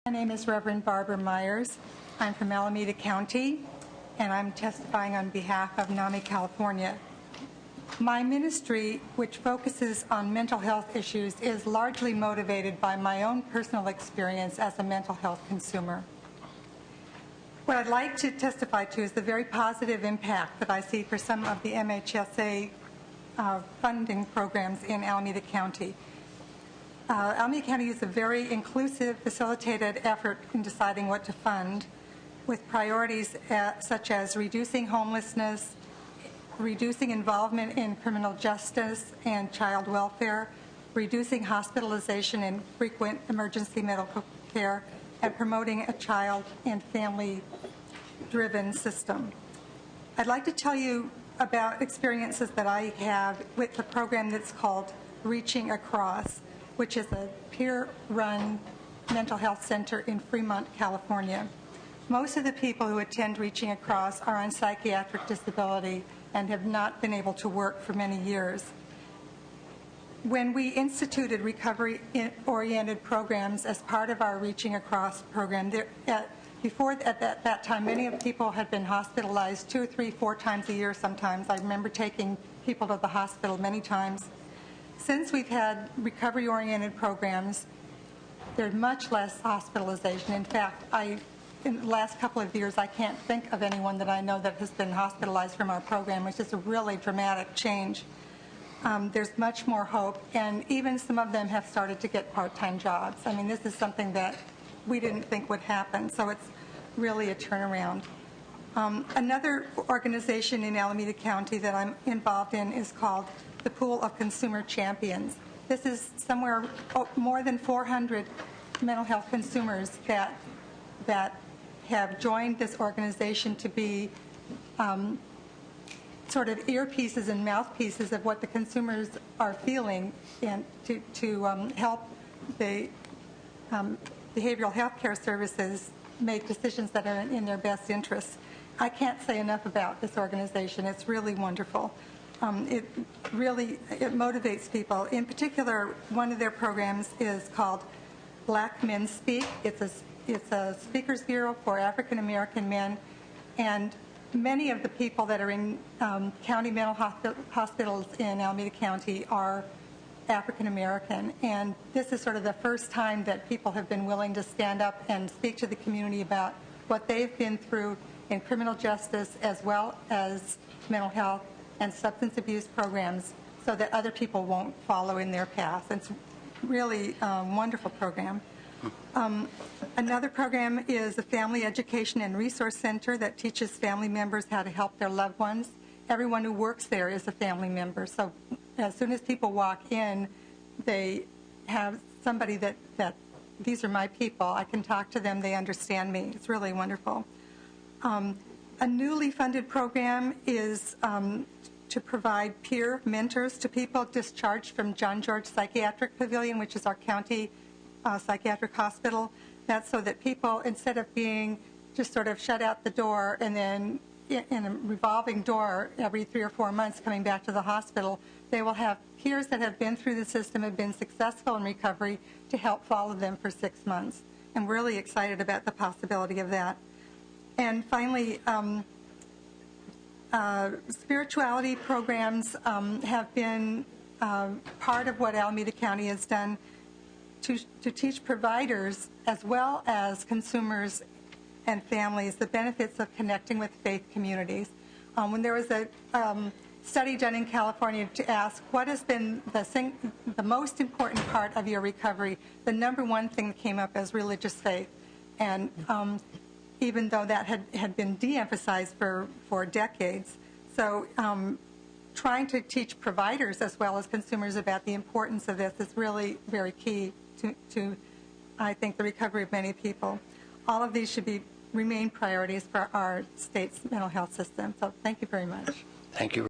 My name is Reverend Barbara Myers. I'm from Alameda County, and I'm testifying on behalf of NAMI, California. My ministry, which focuses on mental health issues, is largely motivated by my own personal experience as a mental health consumer. What I'd like to testify to is the very positive impact that I see for some of the MHSA funding programs in Alameda County. Alameda County is a very inclusive, facilitated effort in deciding what to fund, with priorities such as reducing homelessness, reducing involvement in criminal justice and child welfare, reducing hospitalization and frequent emergency medical care, and promoting a child and family-driven system. I'd like to tell you about experiences that I have with a program that's called Reaching Across, which is a peer-run mental health center in Fremont, California. Most of the people who attend Reaching Across are on psychiatric disability and have not been able to work for many years. When we instituted recovery-oriented programs as part of our Reaching Across program, at that time, many of the people had been hospitalized 2, 3, 4 times a year sometimes. I remember taking people to the hospital many times. Since we've had recovery-oriented programs, there's much less hospitalization. In fact, in the last couple of years, I can't think of anyone that I know that has been hospitalized from our program, which is a really dramatic change. There's much more hope, and even some of them have started to get part-time jobs. I mean, this is something that we didn't think would happen, so it's really a turnaround. Another organization in Alameda County that I'm involved in is called the Pool of Consumer Champions. This is somewhere more than 400 mental health consumers that have joined this organization to be sort of earpieces and mouthpieces of what the consumers are feeling, and to help the behavioral health care services make decisions that are in their best interests. I can't say enough about this organization. It's really wonderful. It motivates people. In particular, one of their programs is called Black Men Speak. It's a speakers bureau for African American men, and many of the people that are in county mental hospitals in Alameda County are African American, and this is sort of the first time that people have been willing to stand up and speak to the community about what they've been through in criminal justice as well as mental health and substance abuse programs, so that other people won't follow in their path. It's really a wonderful program. Another program is a Family Education and Resource Center that teaches family members how to help their loved ones. Everyone who works there is a family member, so as soon as people walk in, they have somebody that these are my people. I can talk to them. They understand me. It's really wonderful. A newly funded program is to provide peer mentors to people discharged from John George Psychiatric Pavilion, which is our county psychiatric hospital. That's so that people, instead of being just sort of shut out the door and then in a revolving door every 3 or 4 months coming back to the hospital, they will have peers that have been through the system, have been successful in recovery, to help follow them for 6 months. I'm really excited about the possibility of that. And finally, spirituality programs have been part of what Alameda County has done to teach providers as well as consumers and families the benefits of connecting with faith communities. When there was a study done in California to ask what has been the most important part of your recovery, the number one thing that came up as religious faith. And even though that had been de-emphasized for decades. So trying to teach providers as well as consumers about the importance of this is really very key to I think, the recovery of many people. All of these should remain priorities for our state's mental health system. So thank you very much. Thank you.